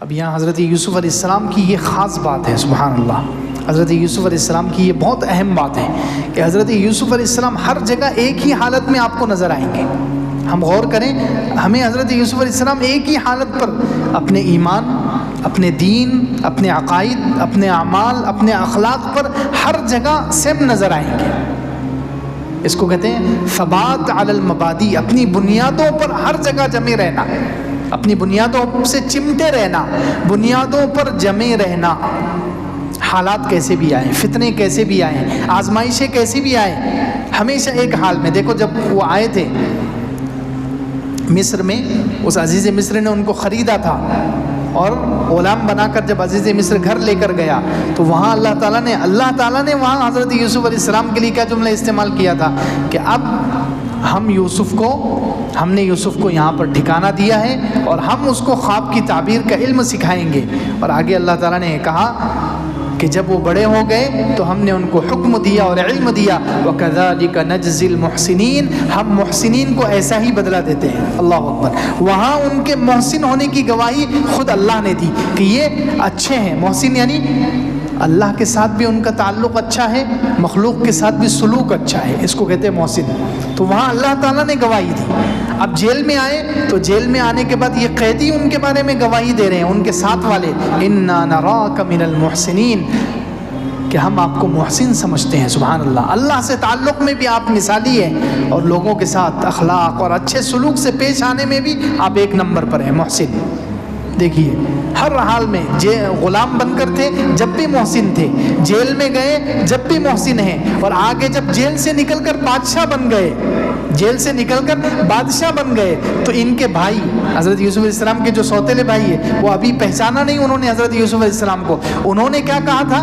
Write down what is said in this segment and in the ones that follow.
اب یہاں حضرت یوسف علیہ السلام کی یہ خاص بات ہے، سبحان اللہ، حضرت یوسف علیہ السلام کی یہ بہت اہم بات ہے کہ حضرت یوسف علیہ السلام ہر جگہ ایک ہی حالت میں آپ کو نظر آئیں گے۔ ہم غور کریں، ہمیں حضرت یوسف علیہ السلام ایک ہی حالت پر اپنے ایمان، اپنے دین، اپنے عقائد، اپنے اعمال، اپنے اخلاق پر ہر جگہ سیم نظر آئیں گے۔ اس کو کہتے ہیں ثبات علی المبادی، اپنی بنیادوں پر ہر جگہ جمے رہنا، اپنی بنیادوں سے چمٹے رہنا، بنیادوں پر جمے رہنا، حالات کیسے بھی آئیں، فتنے کیسے بھی آئیں، آزمائشیں کیسی بھی آئیں، ہمیشہ ایک حال میں۔ دیکھو جب وہ آئے تھے مصر میں، اس عزیز مصر نے ان کو خریدا تھا اور غلام بنا کر جب عزیز مصر گھر لے کر گیا تو وہاں اللہ تعالیٰ نے وہاں حضرت یوسف علیہ السلام کے لیے کیا جملہ استعمال کیا تھا کہ اب ہم نے یوسف کو یہاں پر ٹھکانہ دیا ہے اور ہم اس کو خواب کی تعبیر کا علم سکھائیں گے۔ اور آگے اللہ تعالیٰ نے کہا کہ جب وہ بڑے ہو گئے تو ہم نے ان کو حکم دیا اور علم دیا، وَكَذَلِكَ نَجْزِي الْمُحْسِنِينَ، ہم محسنین کو ایسا ہی بدلہ دیتے ہیں۔ اللہ اکبر۔ وہاں ان کے محسن ہونے کی گواہی خود اللہ نے دی کہ یہ اچھے ہیں۔ محسن یعنی اللہ کے ساتھ بھی ان کا تعلق اچھا ہے، مخلوق کے ساتھ بھی سلوک اچھا ہے، اس کو کہتے ہیں محسن۔ تو وہاں اللہ تعالیٰ نے گواہی دی۔ اب جیل میں آئے تو جیل میں آنے کے بعد یہ قیدی ان کے بارے میں گواہی دے رہے ہیں، ان کے ساتھ والے، اِنَّا نَرَاكَ مِنَ الْمُحْسِنِينَ، کہ ہم آپ کو محسن سمجھتے ہیں۔ سبحان اللہ، اللہ سے تعلق میں بھی آپ مثالی ہیں اور لوگوں کے ساتھ اخلاق اور اچھے سلوک سے پیش آنے میں بھی آپ ایک نمبر پر ہیں، محسن۔ دیکھیے ہر حال میں غلام بن کر تھے جب بھی محسن تھے، جیل میں گئے جب بھی محسن ہیں، اور آگے جب جیل سے نکل کر بادشاہ بن گئے، جیل سے نکل کر بادشاہ بن گئے تو ان کے بھائی حضرت یوسف علیہ السلام کے جو سوتیلے بھائی ہیں وہ ابھی پہچانا نہیں انہوں نے حضرت یوسف علیہ السلام کو۔ انہوں نے کیا کہا تھا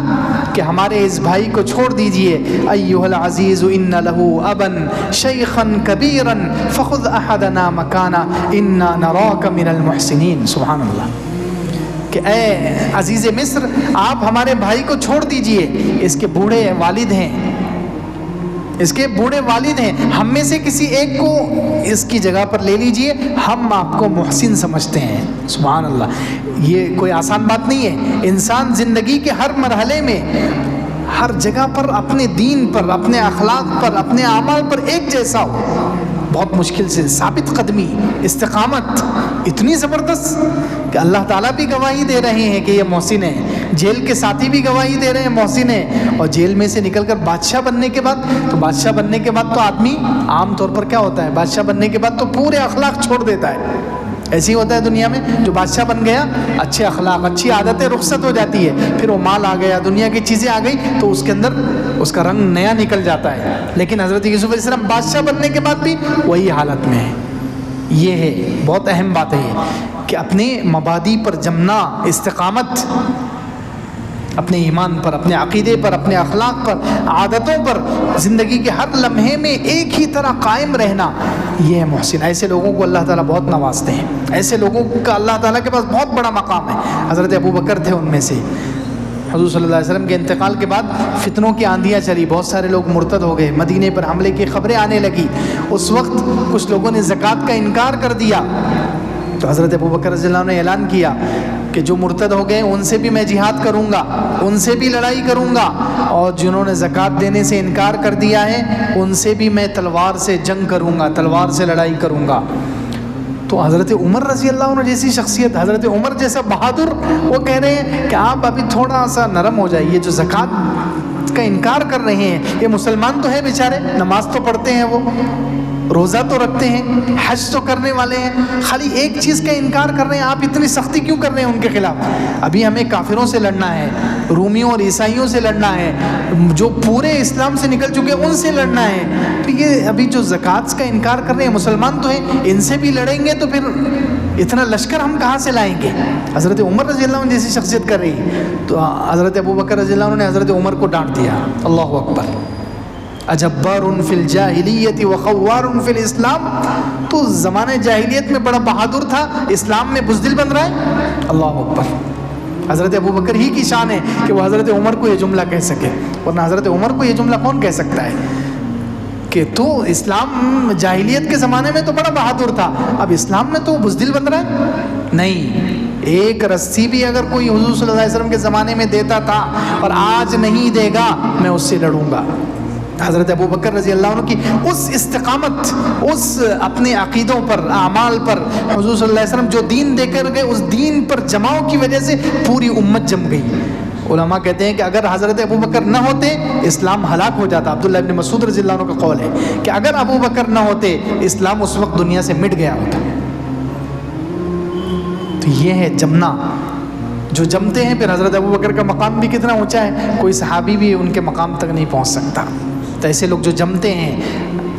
کہ ہمارے اس بھائی کو چھوڑ دیجئے، ایھا العزیز ان لہ ابا شیخا کبیرا فخذ احدنا مکانا انا نراک من المحسنین۔ سبحان اللہ، کہ اے عزیز مصر آپ ہمارے بھائی کو چھوڑ دیجئے، اس کے بوڑھے والد ہیں، ہم میں سے کسی ایک کو اس کی جگہ پر لے لیجئے، ہم آپ کو محسن سمجھتے ہیں۔ سبحان اللہ، یہ کوئی آسان بات نہیں ہے۔ انسان زندگی کے ہر مرحلے میں ہر جگہ پر اپنے دین پر، اپنے اخلاق پر، اپنے اعمال پر ایک جیسا ہو، بہت مشکل سے۔ ثابت قدمی، استقامت اتنی زبردست کہ اللہ تعالیٰ بھی گواہی دے رہے ہیں کہ یہ محسن ہے، جیل کے ساتھی بھی گواہی دے رہے ہیں محسن ہے، اور جیل میں سے نکل کر بادشاہ بننے کے بعد تو آدمی عام طور پر کیا ہوتا ہے، بادشاہ بننے کے بعد تو پورے اخلاق چھوڑ دیتا ہے۔ ایسے ہی ہوتا ہے دنیا میں، جو بادشاہ بن گیا اچھے اخلاق، اچھی عادتیں رخصت ہو جاتی ہے، پھر وہ مال آ گیا، دنیا کی چیزیں آ گئی تو اس کے اندر اس کا رنگ نیا نکل جاتا ہے۔ لیکن حضرت یوسف علیہ السلام بادشاہ بننے کے بعد بھی وہی حالت میں ہے۔ یہ ہے بہت اہم بات ہے کہ اپنے مبادی پر جمنا، استقامت، اپنے ایمان پر، اپنے عقیدے پر، اپنے اخلاق پر، عادتوں پر، زندگی کے ہر لمحے میں ایک ہی طرح قائم رہنا، یہ ہے محسن۔ ایسے لوگوں کو اللہ تعالیٰ بہت نوازتے ہیں، ایسے لوگوں کا اللہ تعالیٰ کے پاس بہت بڑا مقام ہے۔ حضرت ابو بکر تھے ان میں سے۔ حضور صلی اللہ علیہ وسلم کے انتقال کے بعد فتنوں کی آندیاں چلی، بہت سارے لوگ مرتد ہو گئے، مدینے پر حملے کی خبریں آنے لگی۔ اس وقت کچھ لوگوں نے زکوٰۃ کا انکار کر دیا، تو حضرت ابو بکر رضی اللہ عنہ نے اعلان کیا کہ جو مرتد ہو گئے ان سے بھی میں جہاد کروں گا، ان سے بھی لڑائی کروں گا، اور جنہوں نے زکوٰۃ دینے سے انکار کر دیا ہے ان سے بھی میں تلوار سے جنگ کروں گا، تلوار سے لڑائی کروں گا۔ تو حضرت عمر رضی اللہ عنہ جیسی شخصیت، حضرت عمر جیسا بہادر، وہ کہہ رہے ہیں کہ آپ ابھی تھوڑا سا نرم ہو جائیے، جو زکوٰۃ کا انکار کر رہے ہیں یہ مسلمان تو ہے بیچارے، نماز تو پڑھتے ہیں، وہ روزہ تو رکھتے ہیں، حج تو کرنے والے ہیں، خالی ایک چیز کا انکار کر رہے ہیں، آپ اتنی سختی کیوں کر رہے ہیں ان کے خلاف؟ ابھی ہمیں کافروں سے لڑنا ہے، رومیوں اور عیسائیوں سے لڑنا ہے، جو پورے اسلام سے نکل چکے ان سے لڑنا ہے، تو یہ ابھی جو زکوٰۃ کا انکار کر رہے ہیں مسلمان تو ہیں، ان سے بھی لڑیں گے تو پھر اتنا لشکر ہم کہاں سے لائیں گے؟ حضرت عمر رضی اللہ عنہ جیسی شخصیت کر رہی ہے۔ تو حضرت ابو بکر رضی اللہ عنہ نے حضرت عمر کو ڈانٹ دیا، اللہ اکبر، اجبار فی الجاہلیت وخوار فی الاسلام، تو زمانے جاہلیت میں بڑا بہادر تھا، اسلام میں بزدل بن رہا ہے، اللہ اکبر۔ حضرت ابو بکر ہی کی شان ہے کہ وہ حضرت عمر کو یہ جملہ کہہ سکے، ورنہ حضرت عمر کو یہ جملہ کون کہہ سکتا ہے کہ تو اسلام جاہلیت کے زمانے میں تو بڑا بہادر تھا، اب اسلام میں تو بزدل بن رہا ہے؟ نہیں، ایک رسی بھی اگر کوئی حضور صلی اللہ علیہ وسلم کے زمانے میں دیتا تھا اور آج نہیں دے گا میں اس سے لڑوں گا. حضرت ابو بکر رضی اللہ عنہ کی اس استقامت، اس اپنے عقیدوں پر، اعمال پر، حضور صلی اللہ علیہ وسلم جو دین دے کر گئے اس دین پر جماؤ کی وجہ سے پوری امت جم گئی. علماء کہتے ہیں کہ اگر حضرت ابو بکر نہ ہوتے اسلام ہلاک ہو جاتا. عبداللہ ابن مسعود رضی اللہ عنہ کا قول ہے کہ اگر ابو بکر نہ ہوتے اسلام اس وقت دنیا سے مٹ گیا ہوتا. تو یہ ہے جمنا. جو جمتے ہیں پھر حضرت ابو بکر کا مقام بھی کتنا اونچا ہے، کوئی صحابی بھی ان کے مقام تک نہیں پہنچ سکتا. تو ایسے لوگ جو جمتے ہیں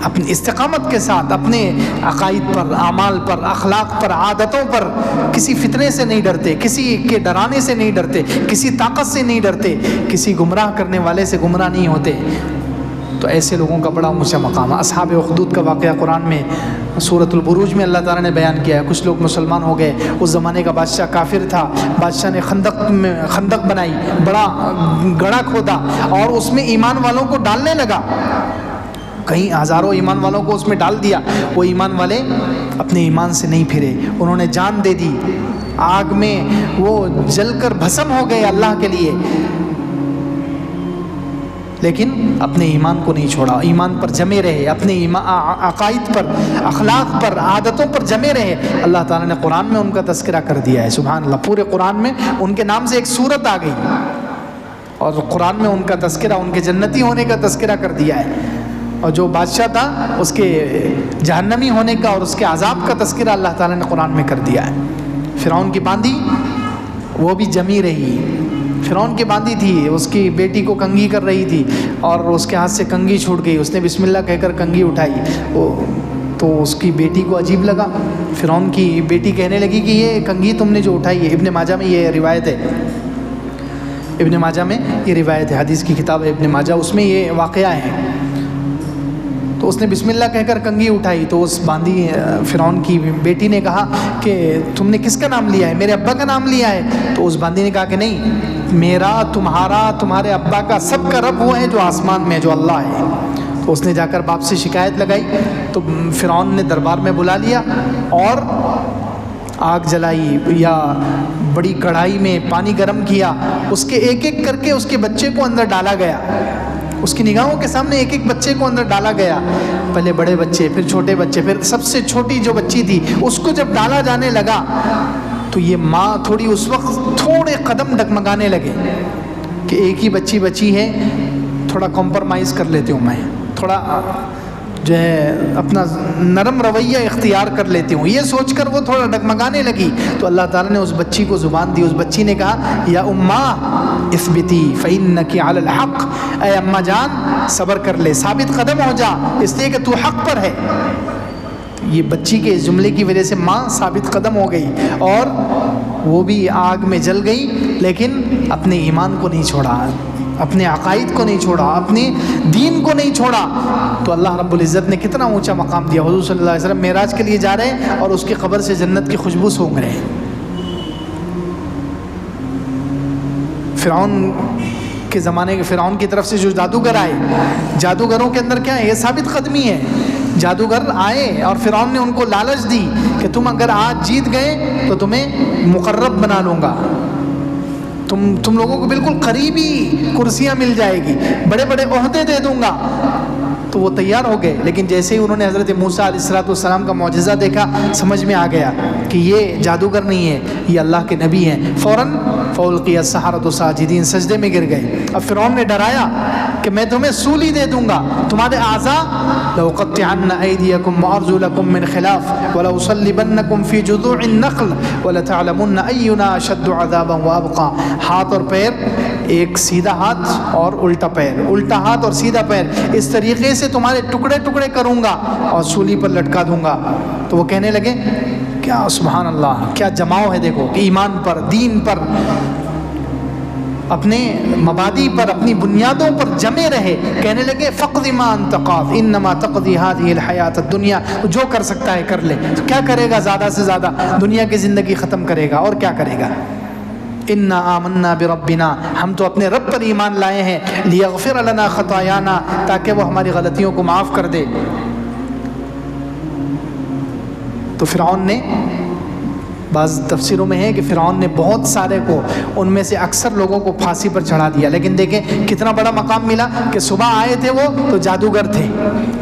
اپنی استقامت کے ساتھ، اپنے عقائد پر، اعمال پر، اخلاق پر، عادتوں پر، کسی فتنے سے نہیں ڈرتے، کسی کے ڈرانے سے نہیں ڈرتے، کسی طاقت سے نہیں ڈرتے، کسی گمراہ کرنے والے سے گمراہ نہیں ہوتے، تو ایسے لوگوں کا بڑا اونچا مقام ہے. اصحاب اخدود کا واقعہ قرآن میں سورۃ البروج میں اللہ تعالیٰ نے بیان کیا ہے. کچھ لوگ مسلمان ہو گئے. اس زمانے کا بادشاہ کافر تھا. بادشاہ نے خندق بنائی، بڑا گڑھا کھودا اور اس میں ایمان والوں کو ڈالنے لگا. کئی ہزاروں ایمان والوں کو اس میں ڈال دیا. وہ ایمان والے اپنے ایمان سے نہیں پھرے، انہوں نے جان دے دی. آگ میں وہ جل کر بھسم ہو گئے اللہ کے لیے، لیکن اپنے ایمان کو نہیں چھوڑا. ایمان پر جمے رہے، اپنے عقائد پر، اخلاق پر، عادتوں پر جمے رہے. اللہ تعالیٰ نے قرآن میں ان کا تذکرہ کر دیا ہے. سبحان اللہ. پورے قرآن میں ان کے نام سے ایک سورت آ گئی اور قرآن میں ان کا تذکرہ، ان کے جنتی ہونے کا تذکرہ کر دیا ہے. اور جو بادشاہ تھا اس کے جہنمی ہونے کا اور اس کے عذاب کا تذکرہ اللہ تعالیٰ نے قرآن میں کر دیا ہے. فرعون کی باندھی وہ بھی جمی رہی. فرعون کی باندھی تھی، اس کی بیٹی کو کنگھی کر رہی تھی اور اس کے ہاتھ سے کنگھی چھوٹ گئی. اس نے بسم اللہ کہہ کر کنگھی اٹھائی. تو اس کی بیٹی کو عجیب لگا. فرعون کی بیٹی کہنے لگی کہ یہ کنگھی تم نے جو اٹھائی ہے. ابن ماجہ میں یہ روایت ہے، ابن ماجہ میں یہ روایت ہے، حدیث کی کتاب ہے ابن ماجہ، اس میں یہ واقعہ ہے. تو اس نے بسم اللہ کہہ کر کنگھی اٹھائی. تو اس باندھی فرعون کی بیٹی نے کہا کہ تم نے کس کا نام لیا ہے؟ میرے ابا کا نام لیا ہے. تو اس باندھی نے کہا کہ نہیں، میرا، تمہارا، تمہارے ابا کا، سب کا رب وہ ہے جو آسمان میں، جو اللہ ہے. تو اس نے جا کر باپ سے شکایت لگائی. تو فرعون نے دربار میں بلا لیا اور آگ جلائی یا بڑی کڑھائی میں پانی گرم کیا. اس کے ایک ایک کر کے اس کے بچے کو اندر ڈالا گیا. اس کی نگاہوں کے سامنے ایک ایک بچے کو اندر ڈالا گیا. پہلے بڑے بچے، پھر چھوٹے بچے، پھر سب سے چھوٹی جو بچی تھی اس کو جب ڈالا جانے لگا تو یہ ماں تھوڑی اس وقت تھوڑے قدم ڈگمگانے لگے کہ ایک ہی بچی بچی ہے، تھوڑا کمپرمائز کر لیتی ہوں میں، تھوڑا جو ہے اپنا نرم رویہ اختیار کر لیتی ہوں، یہ سوچ کر وہ تھوڑا ڈگمگانے لگی. تو اللہ تعالیٰ نے اس بچی کو زبان دی. اس بچی نے کہا یا اماں اثبتی فإنکی علی الحق، اے اماں جان صبر کر لے، ثابت قدم ہو جا، اس لیے کہ تو حق پر ہے. یہ بچی کے اس جملے کی وجہ سے ماں ثابت قدم ہو گئی اور وہ بھی آگ میں جل گئی، لیکن اپنے ایمان کو نہیں چھوڑا، اپنے عقائد کو نہیں چھوڑا، اپنے دین کو نہیں چھوڑا. تو اللہ رب العزت نے کتنا اونچا مقام دیا. حضور صلی اللہ علیہ وسلم معراج کے لیے جا رہے ہیں اور اس کی قبر سے جنت کی خوشبو سونگھ رہے ہیں. فرعون کے زمانے کے فرعون کی طرف سے جو جادوگر آئے، جادوگروں کے اندر کیا ہے؟ یہ ثابت قدمی ہے. جادوگر آئے اور فرعون نے ان کو لالچ دی کہ تم اگر آج جیت گئے تو تمہیں مقرب بنا لوں گا، تم لوگوں کو بالکل قریبی کرسیاں مل جائے گی، بڑے بڑے عہدے دے دوں گا. تو وہ تیار ہو گئے، لیکن جیسے ہی انہوں نے حضرت موسیٰ علیہ السلام کا معجزہ دیکھا سمجھ میں آ گیا کہ یہ جادوگر نہیں ہے، یہ اللہ کے نبی ہیں. فوراً فَأُلْقِيَ السَّحَرَةُ سَاجِدِينَ، سجدے میں گر گئے. اب فرعون نے ڈرایا کہ میں تمہیں سولی دے دوں گا، تمہارے اعضاء لَأُقَطِّعَنَّ أَيْدِيَكُمْ وَأَرْجُلَكُمْ مِنْ خِلَافٍ وَلَأُصَلِّبَنَّكُمْ فِي جُذُوعِ النَّخْلِ وَلَتَعْلَمُنَّ أَيُّنَا أَشَدُّ عَذَابًا وَأَبْقَىٰ. ہاتھ اور پیر، ایک سیدھا ہاتھ اور الٹا پیر، الٹا ہاتھ اور سیدھا پیر، اس طریقے سے تمہارے ٹکڑے ٹکڑے کروں گا اور سولی پر لٹکا دوں گا. تو وہ کہنے لگے کیا سبحان اللہ، کیا جماؤ ہے دیکھو کہ ایمان پر، دین پر، اپنے مبادی پر، اپنی بنیادوں پر جمے رہے. کہنے لگے فَقْضِ مَا أَنْتَ قَاضٍ إِنَّمَا تَقْضِي هَذِهِ الْحَيَاةَ الدُّنْيَا، جو کر سکتا ہے کر لے. تو کیا کرے گا؟ زیادہ سے زیادہ دنیا کی زندگی ختم کرے گا، اور کیا کرے گا؟ اِنَّا آمَنَّا بِرَبِّنَا، ہم تو اپنے رب پر ایمان لائے ہیں، لِيَغْفِرَ لَنَا خَطَايَانَا، تاکہ وہ ہماری غلطیوں کو معاف کر دے. تو فرعون نے بعض تفسیروں میں ہے کہ فرعون نے بہت سارے کو، ان میں سے اکثر لوگوں کو پھانسی پر چڑھا دیا، لیکن دیکھیں کتنا بڑا مقام ملا کہ صبح آئے تھے وہ تو جادوگر تھے،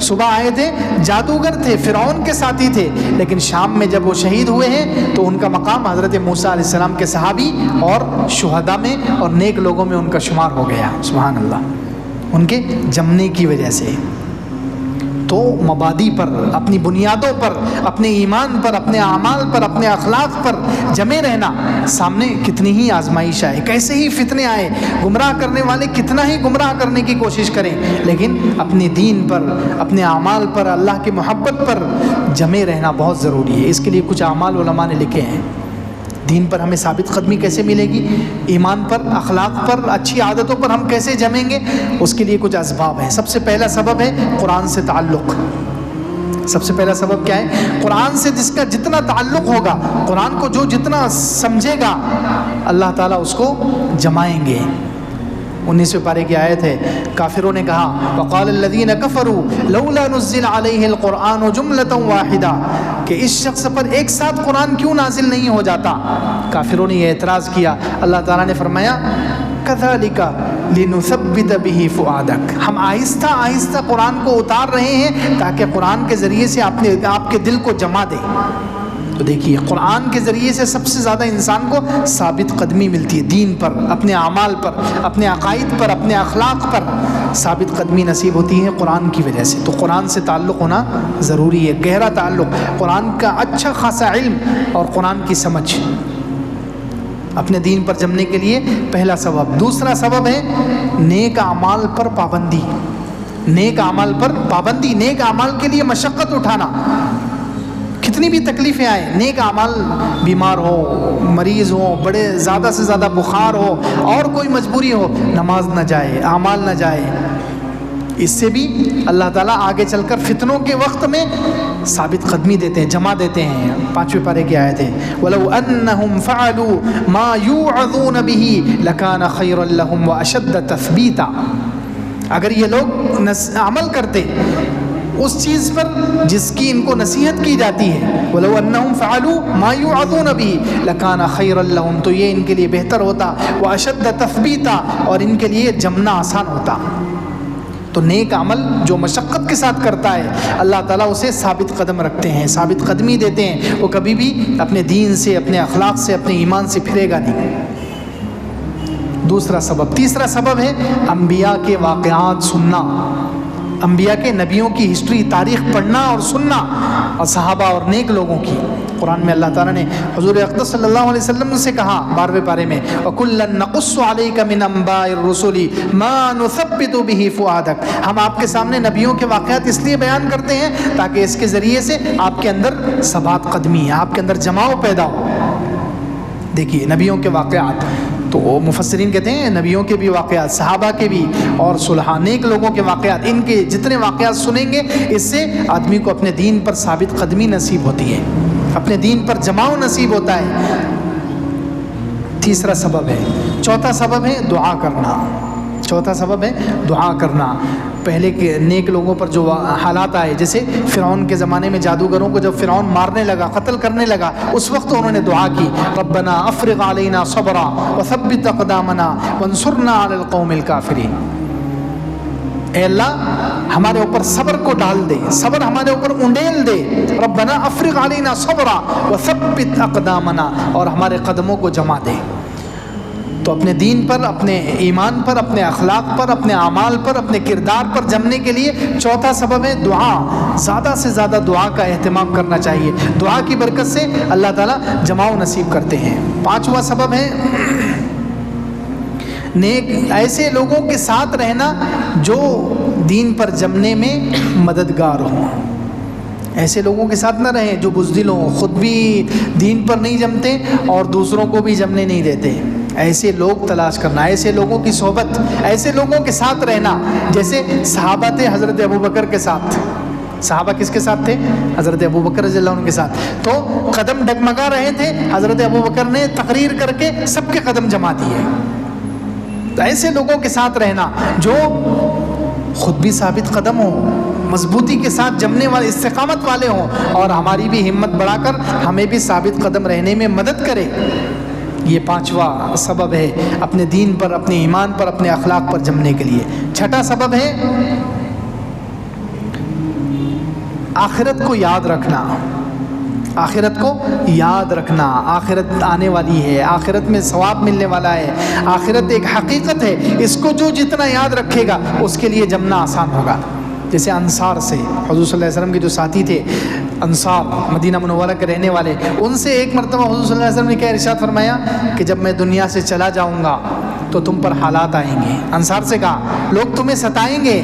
صبح آئے تھے جادوگر تھے، فرعون کے ساتھی تھے، لیکن شام میں جب وہ شہید ہوئے ہیں تو ان کا مقام حضرت موسیٰ علیہ السلام کے صحابی اور شہداء میں اور نیک لوگوں میں ان کا شمار ہو گیا، سبحان اللہ، ان کے جمنے کی وجہ سے۔ تو مبادی پر، اپنی بنیادوں پر، اپنے ایمان پر، اپنے اعمال پر، اپنے اخلاق پر جمے رہنا، سامنے کتنی ہی آزمائش آئے، کیسے ہی فتنے آئے، گمراہ کرنے والے کتنا ہی گمراہ کرنے کی کوشش کریں، لیکن اپنے دین پر، اپنے اعمال پر، اللہ کی محبت پر جمے رہنا بہت ضروری ہے۔ اس کے لیے کچھ اعمال علماء نے لکھے ہیں۔ دین پر ہمیں ثابت قدمی کیسے ملے گی، ایمان پر، اخلاق پر، اچھی عادتوں پر ہم کیسے جمیں گے، اس کے لیے کچھ اسباب ہیں۔ سب سے پہلا سبب ہے قرآن سے تعلق۔ سب سے پہلا سبب کیا ہے؟ قرآن سے جس کا جتنا تعلق ہوگا، قرآن کو جو جتنا سمجھے گا، اللہ تعالیٰ اس کو جمائیں گے۔ 19ویں پارے کی آیت ہے، کافروں نے کہا وقال الذین کفروا لولا نزل علیہ القرآن جملۃ واحدہ، کہ اس شخص پر ایک ساتھ قرآن کیوں نازل نہیں ہو جاتا۔ کافروں نے یہ اعتراض کیا، اللہ تعالیٰ نے فرمایا کذالک لنثبت به فؤادک، ہم آہستہ آہستہ قرآن کو اتار رہے ہیں تاکہ قرآن کے ذریعے سے آپ کے دل کو جما دے۔ تو دیکھیے قرآن کے ذریعے سے سب سے زیادہ انسان کو ثابت قدمی ملتی ہے، دین پر، اپنے اعمال پر، اپنے عقائد پر، اپنے اخلاق پر ثابت قدمی نصیب ہوتی ہے قرآن کی وجہ سے۔ تو قرآن سے تعلق ہونا ضروری ہے، گہرا تعلق، قرآن کا اچھا خاصا علم اور قرآن کی سمجھ اپنے دین پر جمنے کے لیے پہلا سبب۔ دوسرا سبب ہے نیک اعمال پر پابندی۔ نیک اعمال پر پابندی، نیک اعمال کے لیے مشقت اٹھانا، کتنی بھی تکلیفیں آئیں، نیک اعمال، بیمار ہو، مریض ہو، بڑے زیادہ سے زیادہ بخار ہو اور کوئی مجبوری ہو، نماز نہ جائے، اعمال نہ جائے، اس سے بھی اللہ تعالیٰ آگے چل کر فتنوں کے وقت میں ثابت قدمی دیتے ہیں، جمع دیتے ہیں۔ 5ویں پارے کی آیت ہے وَلَوْ أَنَّهُمْ فَعَلُوا مَا يُوعَظُونَ بِهِ لَكَانَ خَيْرًا لَهُمْ وَأَشَدَّ تَثْبِيتًا، اگر یہ لوگ عمل کرتے اس چیز پر جس کی ان کو نصیحت کی جاتی ہے، وَلَوْ أَنَّهُمْ فَعَلُوا مَا يُوعَظُونَ بِهِ لَكَانَ خَيْرًا لَهُمْ، تو یہ ان کے لیے بہتر ہوتا، وَأَشَدَّ تَثْبِيتًا، اور ان کے لیے جمنا آسان ہوتا۔ تو نیک عمل جو مشقت کے ساتھ کرتا ہے اللہ تعالیٰ اسے ثابت قدم رکھتے ہیں، ثابت قدمی دیتے ہیں، وہ کبھی بھی اپنے دین سے، اپنے اخلاق سے، اپنے ایمان سے پھرے گا نہیں۔ دوسرا سبب۔ تیسرا سبب ہے انبیاء کے واقعات سننا، انبیاء کے، نبیوں کی ہسٹری، تاریخ پڑھنا اور سننا، اور صحابہ اور نیک لوگوں کی۔ قرآن میں اللہ تعالیٰ نے حضور اقدس صلی اللہ علیہ وسلم سے کہا 12ویں پارے میں وَكُلًّا نَقُصُّ عَلَيْكَ مِنْ أَنْبَاءِ الرُّسُلِ مَا نُثَبِّتُ بِهِ فُؤَادَكَ، ہم آپ کے سامنے نبیوں کے واقعات اس لیے بیان کرتے ہیں تاکہ اس کے ذریعے سے آپ کے اندر ثبات قدمی، آپ کے اندر جماؤ پیدا ہو۔ دیکھیے نبیوں کے واقعات، تو مفسرین کہتے ہیں نبیوں کے بھی واقعات، صحابہ کے بھی، اور صلحاء، نیک لوگوں کے واقعات، ان کے جتنے واقعات سنیں گے اس سے آدمی کو اپنے دین پر ثابت قدمی نصیب ہوتی ہے، اپنے دین پر جماؤ نصیب ہوتا ہے۔ تیسرا سبب ہے۔ چوتھا سبب ہے دعا کرنا۔ چوتھا سبب ہے دعا کرنا۔ پہلے کے نیک لوگوں پر جو حالات آئے، جیسے فرعون کے زمانے میں جادوگروں کو جب فرعون مارنے لگا، قتل کرنے لگا، اس وقت انہوں نے دعا کی ربنا افرغ علینا صبرا وثبت اقدامنا وانصرنا علی القوم الکافرین، اے اللہ ہمارے اوپر صبر کو ڈال دے، صبر ہمارے اوپر انڈیل دے، ربنا افرغ علینا صبرا وثبت اقدامنا، اور ہمارے قدموں کو جما دے۔ تو اپنے دین پر، اپنے ایمان پر، اپنے اخلاق پر، اپنے اعمال پر، اپنے کردار پر جمنے کے لیے چوتھا سبب ہے دعا۔ زیادہ سے زیادہ دعا کا اہتمام کرنا چاہیے، دعا کی برکت سے اللہ تعالیٰ جماؤ نصیب کرتے ہیں۔ 5واں سبب ہے نیک ایسے لوگوں کے ساتھ رہنا جو دین پر جمنے میں مددگار ہوں۔ ایسے لوگوں کے ساتھ نہ رہیں جو بزدل ہوں، خود بھی دین پر نہیں جمتے اور دوسروں کو بھی جمنے نہیں دیتے۔ ایسے لوگ تلاش کرنا، ایسے لوگوں کی صحبت، ایسے لوگوں کے ساتھ رہنا، جیسے صحابہ تھے حضرت ابوبکر کے ساتھ۔ صحابہ کس کے ساتھ تھے؟ حضرت ابوبکر رضی اللہ عنہ کے ساتھ۔ تو قدم ڈگمگا رہے تھے، حضرت ابوبکر نے تقریر کر کے سب کے قدم جما دیے۔ تو ایسے لوگوں کے ساتھ رہنا جو خود بھی ثابت قدم ہو، مضبوطی کے ساتھ جمنے والے استقامت والے ہوں اور ہماری بھی ہمت بڑھا کر ہمیں بھی ثابت قدم رہنے میں مدد کرے. یہ پانچواں سبب ہے اپنے دین پر، اپنے ایمان پر، اپنے اخلاق پر جمنے کے لیے. چھٹا سبب ہے آخرت کو یاد رکھنا. آخرت کو یاد رکھنا. آخرت آنے والی ہے، آخرت میں ثواب ملنے والا ہے، آخرت ایک حقیقت ہے. اس کو جو جتنا یاد رکھے گا اس کے لیے جمنا آسان ہوگا. جیسے انصار سے، حضور صلی اللہ علیہ وسلم کے جو ساتھی تھے انصار، مدینہ منورہ کے رہنے والے، ان سے ایک مرتبہ حضور صلی اللہ علیہ وسلم نے کیا ارشاد فرمایا کہ جب میں دنیا سے چلا جاؤں گا تو تم پر حالات آئیں گے. انصار سے کہا لوگ تمہیں ستائیں گے،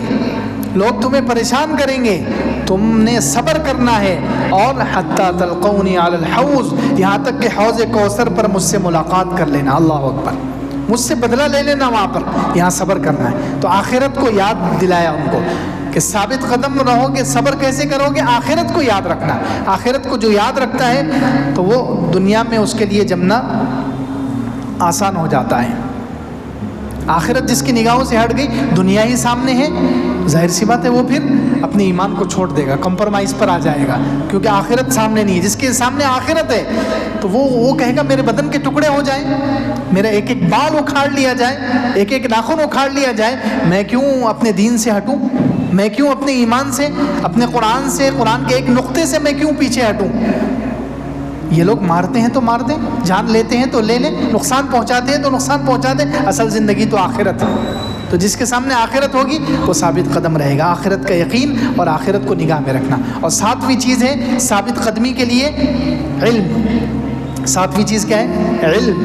لوگ تمہیں پریشان کریں گے، تم نے صبر کرنا ہے، اور حتی تلقونی علی الحوض، یہاں تک کہ حوض کوثر پر مجھ سے ملاقات کر لینا. اللہ اکبر. مجھ سے بدلہ لے لینا وہاں پر، یہاں صبر کرنا ہے. تو آخرت کو یاد دلایا ان کو کہ ثابت قدم رہو گے، صبر کیسے کرو گے؟ آخرت کو یاد رکھنا. آخرت کو جو یاد رکھتا ہے تو وہ دنیا میں اس کے لیے جمنا آسان ہو جاتا ہے. آخرت جس کی نگاہوں سے ہٹ گئی، دنیا ہی سامنے ہے، ظاہر سی بات ہے وہ پھر اپنے ایمان کو چھوڑ دے گا، کمپرومائز پر آ جائے گا، کیونکہ آخرت سامنے نہیں ہے. جس کے سامنے آخرت ہے تو وہ کہے گا میرے بدن کے ٹکڑے ہو جائیں، میرا ایک ایک بال اکھاڑ لیا جائے، ایک ایک ناخن اکھاڑ لیا جائے، میں کیوں اپنے دین سے ہٹوں؟ میں کیوں اپنے ایمان سے، اپنے قرآن سے، قرآن کے ایک نقطے سے میں کیوں پیچھے ہٹوں؟ یہ لوگ مارتے ہیں تو مار دیں، جان لیتے ہیں تو لے لیں، نقصان پہنچاتے ہیں تو نقصان پہنچا دیں. اصل زندگی تو آخرت ہے. تو جس کے سامنے آخرت ہوگی وہ ثابت قدم رہے گا. آخرت کا یقین اور آخرت کو نگاہ میں رکھنا. اور ساتویں چیز ہے ثابت قدمی کے لیے علم. ساتویں چیز کیا ہے؟ علم.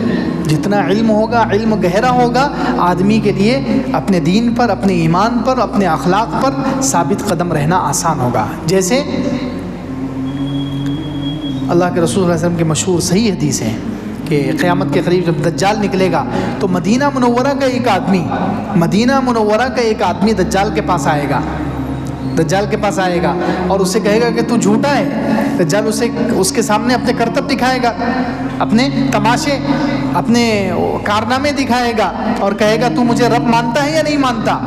جتنا علم ہوگا، علم گہرا ہوگا، آدمی کے لیے اپنے دین پر، اپنے ایمان پر، اپنے اخلاق پر ثابت قدم رہنا آسان ہوگا. جیسے اللہ کے رسول صلی اللہ علیہ وسلم کے مشہور صحیح حدیث ہیں کہ قیامت کے قریب جب دجال نکلے گا تو مدینہ منورہ کا ایک آدمی دجال کے پاس آئے گا. دجال کے پاس آئے گا اور اسے کہے گا کہ تو جھوٹا ہے. دجال اس کے سامنے اپنے کرتب دکھائے گا، اپنے تماشے، اپنے کارنامے دکھائے گا اور کہے گا تو مجھے رب مانتا ہے یا نہیں مانتا؟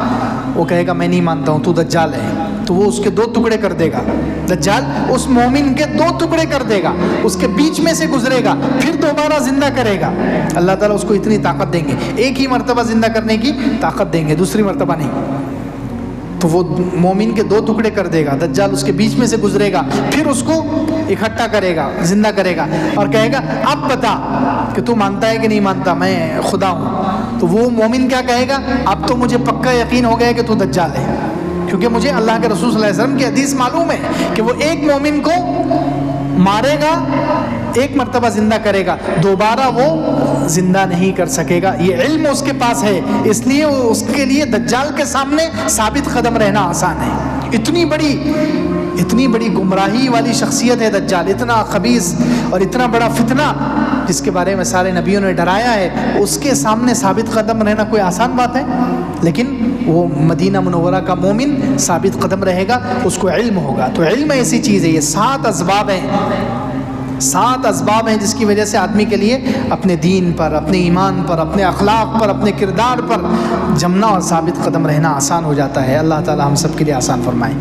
وہ کہے گا میں نہیں مانتا ہوں، تو دجال ہے. تو وہ اس کے 2 ٹکڑے کر دے گا. دجال اس مومن کے 2 ٹکڑے کر دے گا، اس کے بیچ میں سے گزرے گا، پھر دوبارہ زندہ کرے گا. اللہ تعالیٰ اس کو اتنی طاقت دیں گے، ایک ہی مرتبہ زندہ کرنے کی طاقت دیں گے، دوسری مرتبہ نہیں. تو وہ مومن کے 2 ٹکڑے کر دے گا. دجال اس کے بیچ میں سے گزرے گا، پھر اس کو اکٹھا کرے گا، زندہ کرے گا اور کہے گا اب بتا کہ تو مانتا ہے کہ نہیں مانتا میں خدا ہوں. تو وہ مومن کیا کہے گا؟ اب تو مجھے پکا یقین ہو گیا کہ تو دجال ہے، کیونکہ مجھے اللہ کے رسول صلی اللہ علیہ وسلم کی حدیث معلوم ہے کہ وہ ایک مومن کو مارے گا، ایک مرتبہ زندہ کرے گا، دوبارہ وہ زندہ نہیں کر سکے گا. یہ علم اس کے پاس ہے، اس لیے اس کے لیے دجال کے سامنے ثابت قدم رہنا آسان ہے. اتنی بڑی گمراہی والی شخصیت ہے دجال، اتنا خبیث اور اتنا بڑا فتنہ جس کے بارے میں سارے نبیوں نے ڈرایا ہے. اس کے سامنے ثابت قدم رہنا کوئی آسان بات ہے؟ لیکن وہ مدینہ منورہ کا مومن ثابت قدم رہے گا، اس کو علم ہوگا. تو علم ایسی چیز ہے، یہ 7 اسباب ہیں جس کی وجہ سے آدمی کے لیے اپنے دین پر، اپنے ایمان پر، اپنے اخلاق پر، اپنے کردار پر جمنا اور ثابت قدم رہنا آسان ہو جاتا ہے. اللہ تعالی ہم سب کے لیے آسان فرمائے.